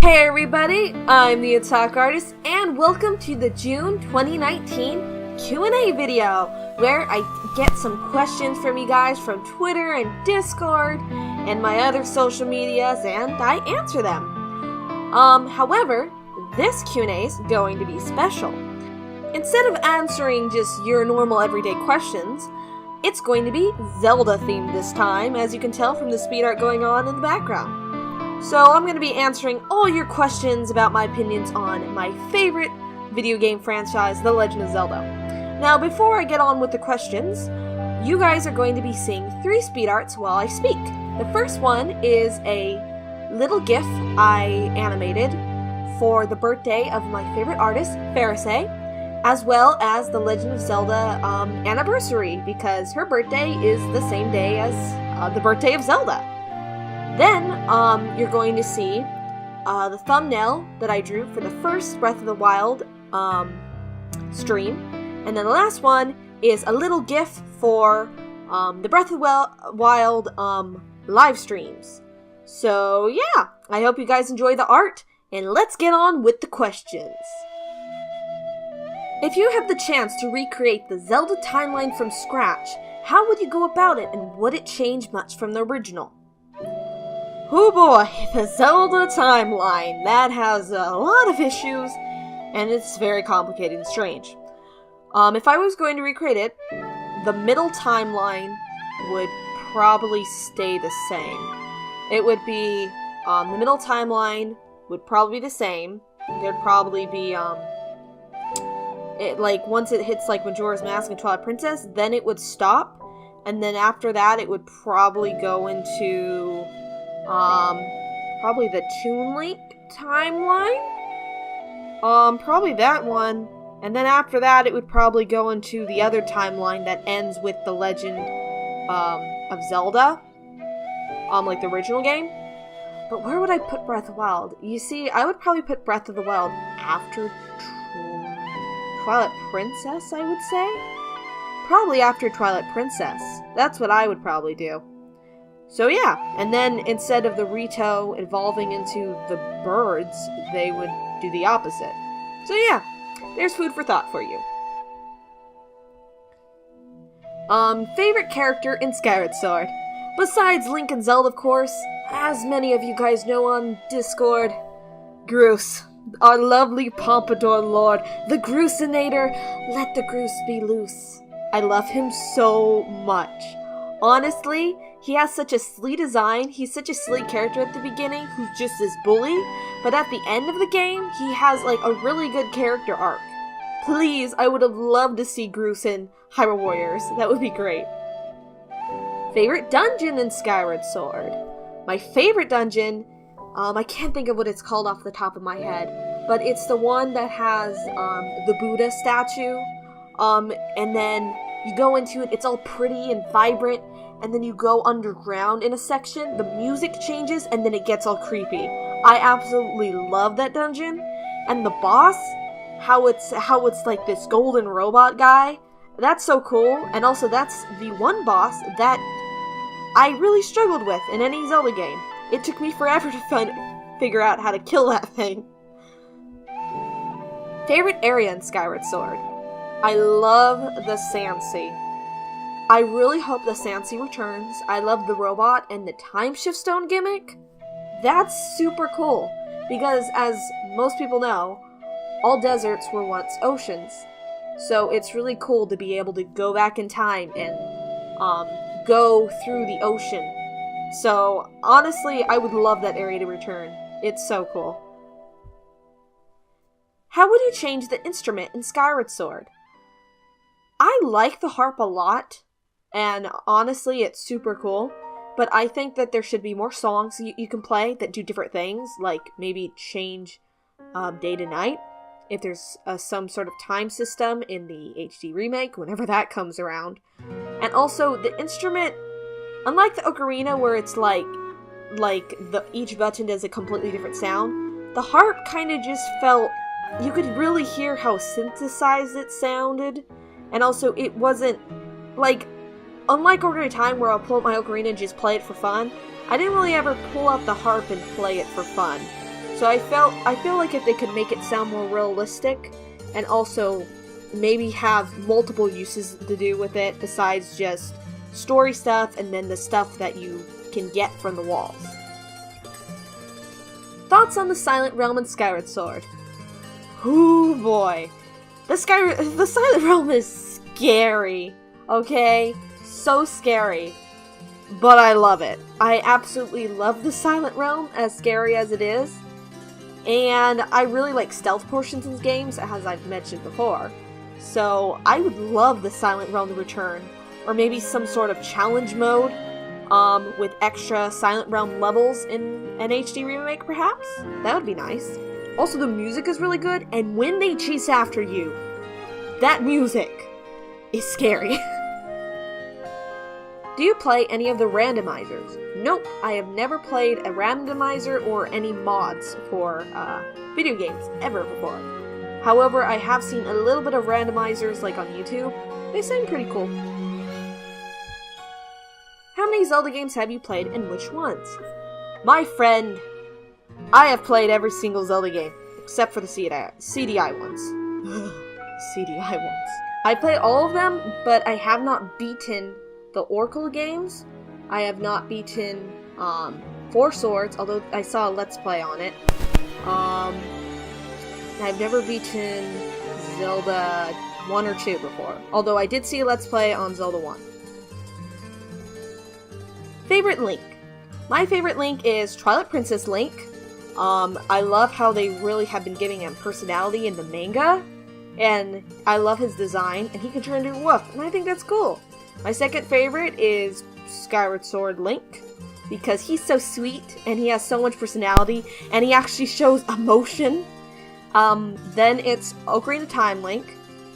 Hey everybody, I'm the Attack Artist, and welcome to the June 2019 Q&A video, where I get some questions from you guys from Twitter and Discord, and my other social medias, and I answer them. However, this Q&A is going to be special. Instead of answering just your normal everyday questions, it's going to be Zelda themed this time, as you can tell from the speed art going on in the background. So I'm going to be answering all your questions about my opinions on my favorite video game franchise, The Legend of Zelda. Now, before I get on with the questions, you guys are going to be seeing 3 speed arts while I speak. The first one is a little GIF I animated for the birthday of my favorite artist, Pharisee, as well as the Legend of Zelda anniversary, because her birthday is the same day as the birthday of Zelda. Then, you're going to see the thumbnail that I drew for the first Breath of the Wild stream. And then the last one is a little GIF for the Breath of the Wild live streams. So, yeah, I hope you guys enjoy the art, and let's get on with the questions. If you have the chance to recreate the Zelda timeline from scratch, how would you go about it, and would it change much from the original? Oh boy, the Zelda timeline. That has a lot of issues, and it's very complicated and strange. If I was going to recreate it, the middle timeline would probably stay the same. It would be, the middle timeline would probably be the same. There'd probably be, once it hits, Majora's Mask and Twilight Princess, then it would stop, and then after that, it would probably go into probably the Toon Link timeline? Probably that one. And then after that, it would probably go into the other timeline that ends with the Legend, of Zelda. The original game. But where would I put Breath of the Wild? You see, I would probably put Breath of the Wild after Twilight Princess, I would say? Probably after Twilight Princess. That's what I would probably do. So yeah, and then instead of the Rito evolving into the birds, they would do the opposite. So yeah, there's food for thought for you. Favorite character in Skyward Sword? Besides Link and Zelda, of course, as many of you guys know on Discord, Groose, our lovely Pompadour Lord, the Groosinator, let the Groose be loose. I love him so much. Honestly, he has such a sleek design, he's such a sleek character at the beginning, who's just this bully, but at the end of the game, he has, a really good character arc. Please, I would have loved to see Groose in Hyrule Warriors. That would be great. Favorite dungeon in Skyward Sword? My favorite dungeon, I can't think of what it's called off the top of my head, but it's the one that has, the Buddha statue, and then you go into it, it's all pretty and vibrant, and then you go underground in a section, the music changes, and then it gets all creepy. I absolutely love that dungeon, and the boss, how it's like this golden robot guy, that's so cool, and also that's the one boss that I really struggled with in any Zelda game. It took me forever to figure out how to kill that thing. Favorite area in Skyward Sword? I love the Sand Sea. I really hope the Sand Sea returns. I love the robot and the Time Shift Stone gimmick. That's super cool, because as most people know, all deserts were once oceans. So it's really cool to be able to go back in time and go through the ocean. So honestly, I would love that area to return. It's so cool. How would you change the instrument in Skyward Sword? I like the harp a lot, and honestly, it's super cool, but I think that there should be more songs you can play that do different things, like maybe change day to night, if there's some sort of time system in the HD remake, whenever that comes around. And also, the instrument, unlike the ocarina where it's each button does a completely different sound, the harp kind of just felt, you could really hear how synthesized it sounded. And also, it wasn't, unlike Ocarina of Time where I'll pull out my ocarina and just play it for fun, I didn't really ever pull out the harp and play it for fun. So I feel like if they could make it sound more realistic, and also maybe have multiple uses to do with it besides just story stuff and then the stuff that you can get from the walls. Thoughts on the Silent Realm and Skyward Sword? Ooh boy. The Silent Realm is scary, okay? So scary. But I love it. I absolutely love the Silent Realm, as scary as it is. And I really like stealth portions in games, as I've mentioned before. So I would love the Silent Realm to return. Or maybe some sort of challenge mode, with extra Silent Realm levels in an HD remake, perhaps? That would be nice. Also, the music is really good, and when they chase after you, that music is scary. Do you play any of the randomizers? Nope, I have never played a randomizer or any mods for video games ever before. However, I have seen a little bit of randomizers like on YouTube. They seem pretty cool. How many Zelda games have you played and which ones? My friend, I have played every single Zelda game, except for the CDI ones. CDI ones. I played all of them, but I have not beaten the Oracle games. I have not beaten Four Swords, although I saw a Let's Play on it. I've never beaten Zelda 1 or 2 before, although I did see a Let's Play on Zelda 1. Favorite Link? My favorite Link is Twilight Princess Link. I love how they really have been giving him personality in the manga, and I love his design, and he can turn into a wolf, and I think that's cool. My second favorite is Skyward Sword Link, because he's so sweet, and he has so much personality, and he actually shows emotion. Then it's Ocarina of Time Link,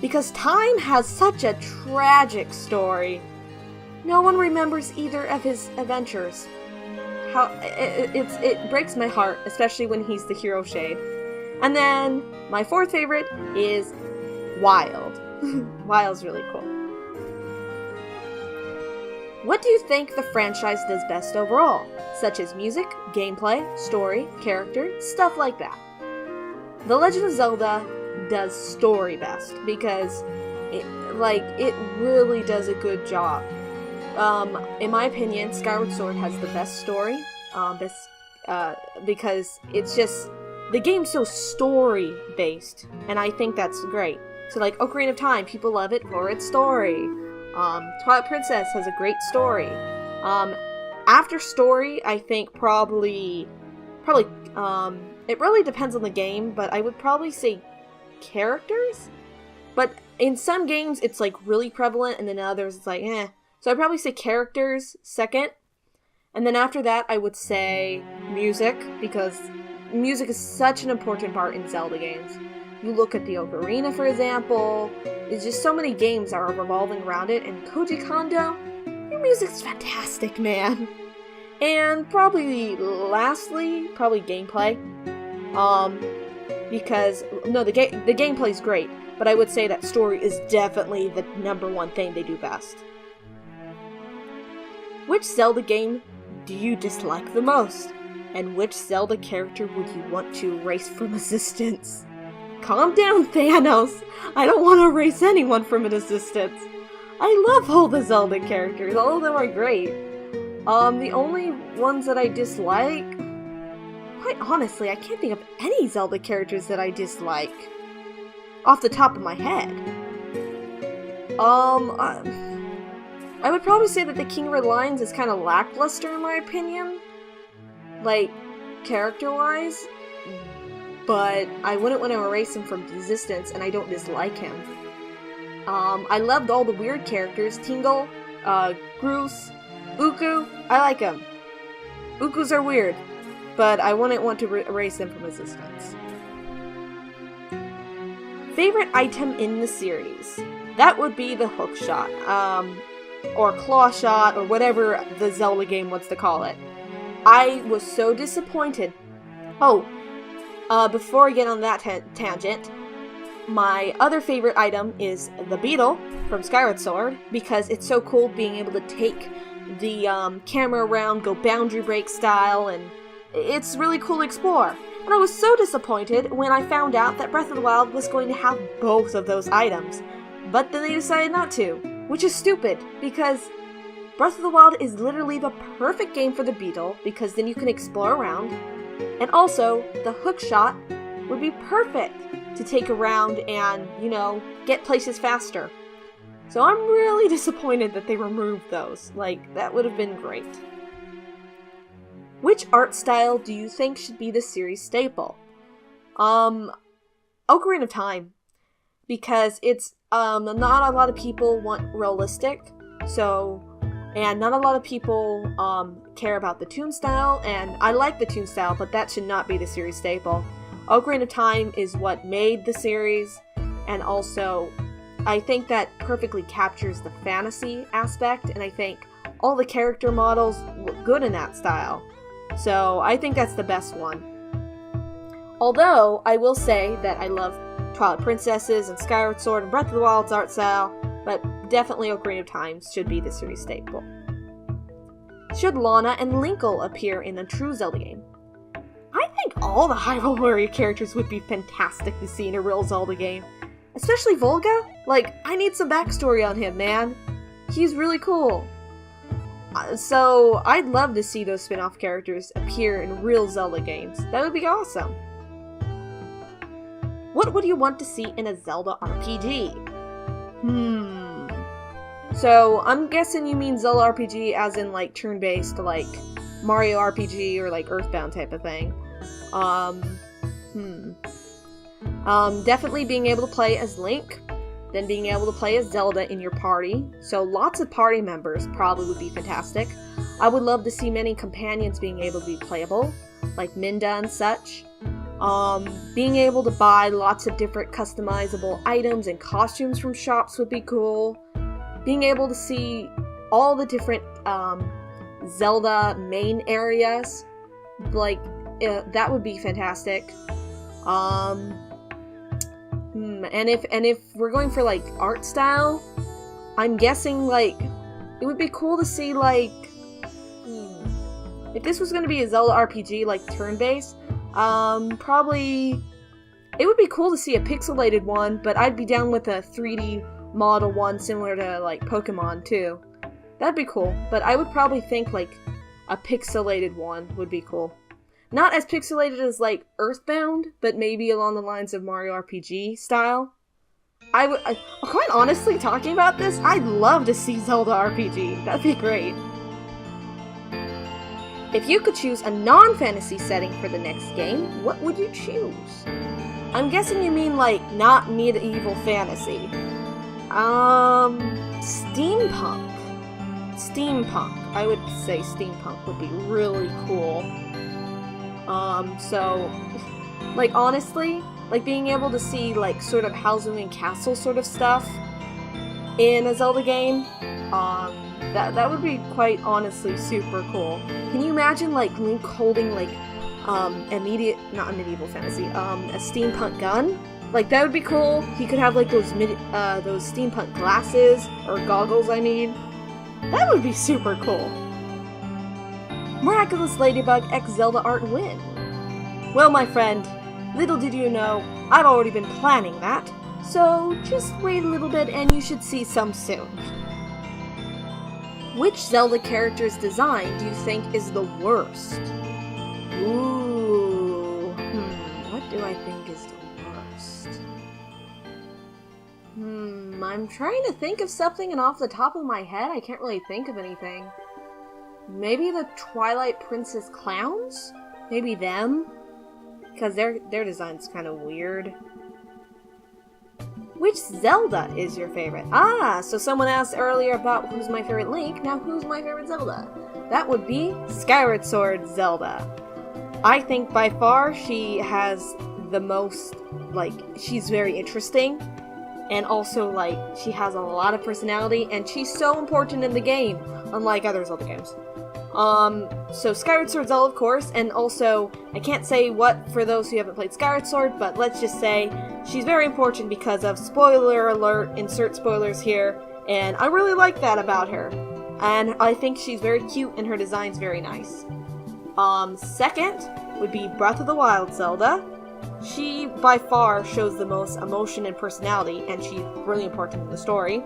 because Time has such a tragic story. No one remembers either of his adventures. It breaks my heart, especially when he's the hero shade. And then my fourth favorite is Wild. Wild's really cool. What do you think the franchise does best overall, such as music, gameplay, story, character, stuff like that? The Legend of Zelda does story best because it really does a good job. In my opinion, Skyward Sword has the best story, because it's just, the game's so story-based, and I think that's great. So like Ocarina of Time, people love it for its story. Twilight Princess has a great story. After story, I think probably, it really depends on the game, but I would probably say characters? But in some games, it's like really prevalent, and then others, it's like, eh. So I'd probably say characters second, and then after that I would say music, because music is such an important part in Zelda games. You look at the Ocarina, for example, there's just so many games that are revolving around it, and Koji Kondo, your music's fantastic, man. And probably lastly, gameplay, because, no, the gameplay's great, but I would say that story is definitely the #1 thing they do best. Which Zelda game do you dislike the most? And which Zelda character would you want to erase from existence? Calm down, Thanos! I don't want to erase anyone from an existence. I love all the Zelda characters, all of them are great. The only ones that I dislike... Quite honestly, I can't think of any Zelda characters that I dislike. Off the top of my head. I would probably say that the King Red Lions is kind of lackluster in my opinion. Like, character-wise. But I wouldn't want to erase him from existence, and I don't dislike him. I loved all the weird characters. Tingle, Groose, Uku. I like them. Ukus are weird, but I wouldn't want to erase them from existence. Favorite item in the series? That would be the hook shot. Or claw shot, or whatever the Zelda game wants to call it. I was so disappointed. Oh, before I get on that tangent, my other favorite item is the beetle from Skyward Sword, because it's so cool being able to take the camera around, go boundary break style, and it's really cool to explore. And I was so disappointed when I found out that Breath of the Wild was going to have both of those items. But then they decided not to, which is stupid, because Breath of the Wild is literally the perfect game for the Beetle, because then you can explore around. And also, the hook shot would be perfect to take around and, you know, get places faster. So I'm really disappointed that they removed those. Like, that would have been great. Which art style do you think should be the series staple? Ocarina of Time. Because it's, not a lot of people want realistic, and not a lot of people, care about the toon style, and I like the toon style, but that should not be the series staple. Ocarina of Time is what made the series, and also, I think that perfectly captures the fantasy aspect, and I think all the character models look good in that style. So, I think that's the best one. Although, I will say that I love Twilight Princesses and Skyward Sword and Breath of the Wild's art style, but definitely Ocarina of Time should be the series staple. Should Lana and Linkle appear in a true Zelda game? I think all the Hyrule Warrior characters would be fantastic to see in a real Zelda game. Especially Volga? Like, I need some backstory on him, man. He's really cool. So, I'd love to see those spin-off characters appear in real Zelda games. That would be awesome. What would you want to see in a Zelda RPG? So, I'm guessing you mean Zelda RPG as in, like, turn-based, like, Mario RPG or, like, Earthbound type of thing. Definitely being able to play as Link, then being able to play as Zelda in your party. So lots of party members probably would be fantastic. I would love to see many companions being able to be playable, like Minda and such. Being able to buy lots of different customizable items and costumes from shops would be cool. Being able to see all the different Zelda main areas, like, that would be fantastic. And if we're going for, like, art style, I'm guessing, like, it would be cool to see, like, if this was going to be a Zelda RPG, like, turn-based, probably, it would be cool to see a pixelated one, but I'd be down with a 3D model one similar to, like, Pokemon, too. That'd be cool, but I would probably think, like, a pixelated one would be cool. Not as pixelated as, like, Earthbound, but maybe along the lines of Mario RPG style. Quite honestly, talking about this, I'd love to see Zelda RPG. That'd be great. If you could choose a non-fantasy setting for the next game, what would you choose? I'm guessing you mean, like, not medieval fantasy. Steampunk. Steampunk. I would say steampunk would be really cool. So, like, honestly, like, being able to see, like, sort of Howlin' Castle sort of stuff in a Zelda game, that would be quite honestly super cool. Can you imagine, like, Link holding, like, not a medieval fantasy, a steampunk gun? Like, that would be cool. He could have, like, those steampunk glasses, or goggles, I mean. That would be super cool. Miraculous Ladybug X Zelda art win. Well, my friend, little did you know, I've already been planning that, so just wait a little bit and you should see some soon. Which Zelda character's design do you think is the worst? Ooh, what do I think is the worst? I'm trying to think of something, and off the top of my head, I can't really think of anything. Maybe the Twilight Princess clowns? Maybe them? Because their design's kind of weird. Which Zelda is your favorite? So someone asked earlier about who's my favorite Link. Now who's my favorite Zelda? That would be Skyward Sword Zelda. I think by far she has the most, like, she's very interesting. And also, like, she has a lot of personality, and she's so important in the game, unlike other Zelda games. So Skyward Sword Zelda, of course, and also, I can't say what for those who haven't played Skyward Sword, but let's just say she's very important because of, spoiler alert, insert spoilers here, and I really like that about her. And I think she's very cute, and her design's very nice. Second, would be Breath of the Wild Zelda. She, by far, shows the most emotion and personality, and she's really important in the story.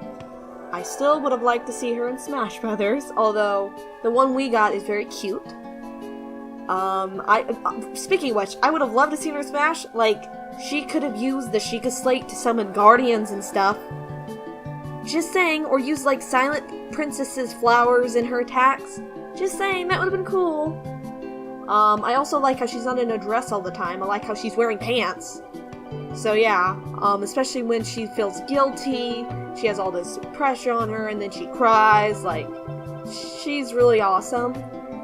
I still would have liked to see her in Smash Brothers, although the one we got is very cute. Speaking of which, I would have loved to see her in Smash. Like, she could have used the Sheikah Slate to summon guardians and stuff. Just saying, or use like Silent Princess's flowers in her attacks. Just saying, that would have been cool. I also like how she's not in a dress all the time. I like how she's wearing pants. So yeah, especially when she feels guilty, she has all this pressure on her, and then she cries. Like, she's really awesome.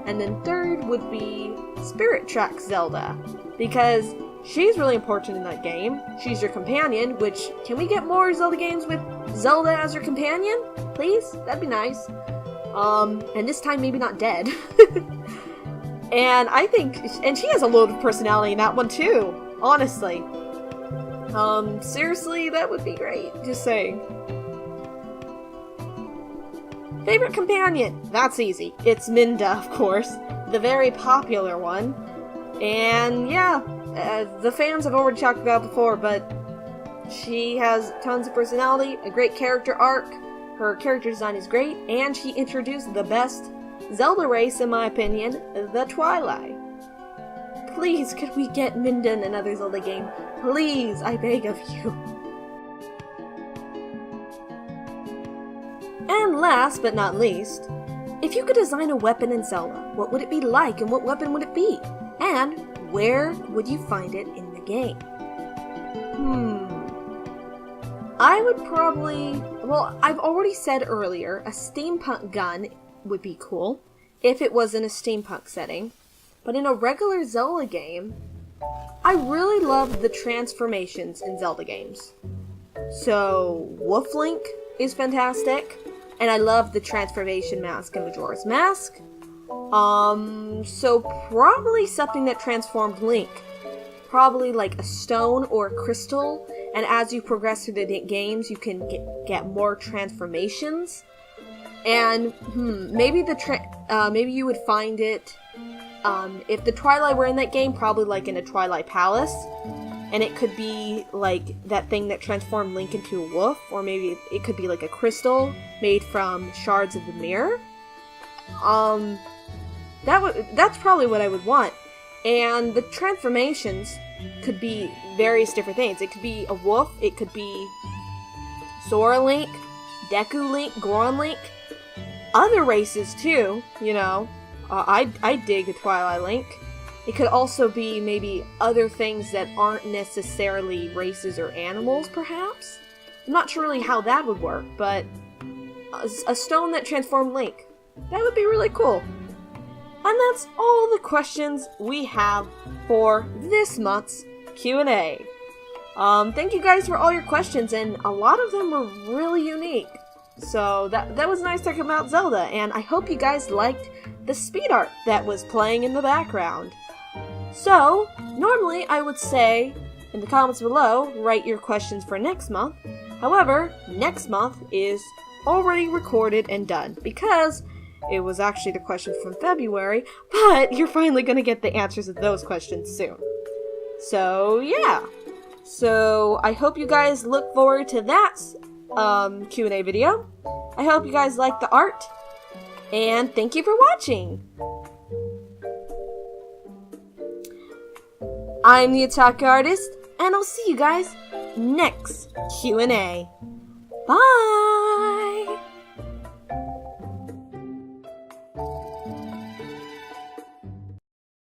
And then third would be Spirit Track Zelda, because she's really important in that game. She's your companion, which, can we get more Zelda games with Zelda as your companion? Please? That'd be nice. And this time maybe not dead. And I think, and she has a load of personality in that one too, honestly. Seriously, that would be great, just saying. Favorite companion? That's easy. It's Minda, of course, the very popular one. And yeah, the fans have already talked about it before, but she has tons of personality, a great character arc, her character design is great, and she introduced the best Zelda race, in my opinion, the Twilight. Please, could we get Minda in another Zelda game? Please, I beg of you. And last but not least, if you could design a weapon in Zelda, what would it be like and what weapon would it be? And where would you find it in the game? I would probably, well, I've already said earlier, a steampunk gun would be cool if it was in a steampunk setting. But in a regular Zelda game, I really love the transformations in Zelda games. So, Wolf Link is fantastic, and I love the transformation mask in Majora's Mask. So probably something that transformed Link. Probably like a stone or a crystal, and as you progress through the games, you can get more transformations. And maybe maybe you would find it if the Twilight were in that game, probably like in a Twilight Palace, and it could be like that thing that transformed Link into a wolf, or maybe it could be like a crystal made from shards of the mirror. That's probably what I would want. And the transformations could be various different things. It could be a wolf, it could be Sora Link, Deku Link, Goron Link, other races too, you know. I dig a Twilight Link. It could also be maybe other things that aren't necessarily races or animals, perhaps? I'm not sure really how that would work, but a stone that transformed Link. That would be really cool. And that's all the questions we have for this month's Q&A. Thank you guys for all your questions, and a lot of them were really unique. So that was nice talking about Zelda, and I hope you guys liked the speed art that was playing in the background. So, normally I would say in the comments below, write your questions for next month. However, next month is already recorded and done, because it was actually the question from February, but you're finally going to get the answers to those questions soon. So, yeah. So, I hope you guys look forward to that Q&A video. I hope you guys like the art, and thank you for watching! I'm the Attack Artist, and I'll see you guys next Q&A. Bye!